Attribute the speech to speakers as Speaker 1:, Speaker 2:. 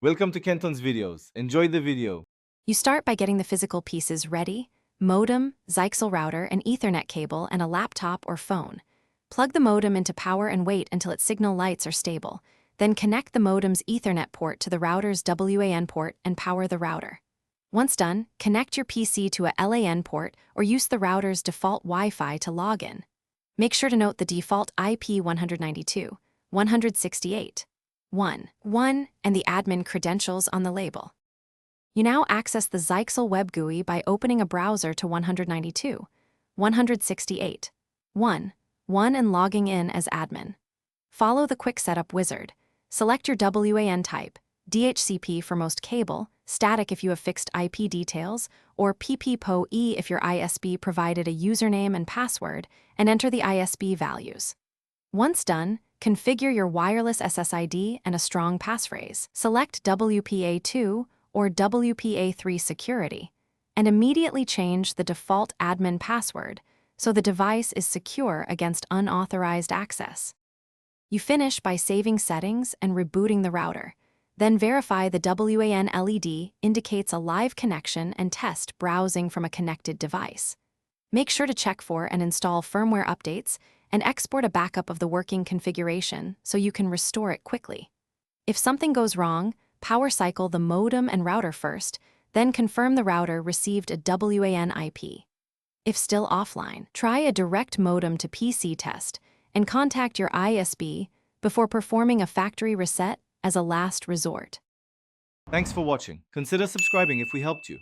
Speaker 1: Welcome to Kenton's videos. Enjoy the video.
Speaker 2: You start by getting the physical pieces ready: modem, Zyxel router, an Ethernet cable, and a laptop or phone. Plug the modem into power and wait until its signal lights are stable. Then connect the modem's Ethernet port to the router's WAN port and power the router. Once done, connect your PC to a LAN port or use the router's default Wi-Fi to log in. Make sure to note the default IP 192.168.1.1 and the admin credentials on the label. You now access the Zyxel web GUI by opening a browser to 192.168.1.1 and logging in as admin. Follow the quick setup wizard. Select your WAN type, DHCP for most cable, static if you have fixed IP details, or PPPoE if your ISP provided a username and password, and enter the ISP values. Once done, configure your wireless SSID and a strong passphrase. Select WPA2 or WPA3 security, and immediately change the default admin password so the device is secure against unauthorized access. You finish by saving settings and rebooting the router. Then verify the WAN LED indicates a live connection and test browsing from a connected device. Make sure to check for and install firmware updates and export a backup of the working configuration so you can restore it quickly. If something goes wrong, power cycle the modem and router first, then confirm the router received a WAN IP. If still offline, try a direct modem to PC test and contact your ISP before performing a factory reset as a last resort.
Speaker 1: Thanks for watching. Consider subscribing if we helped you.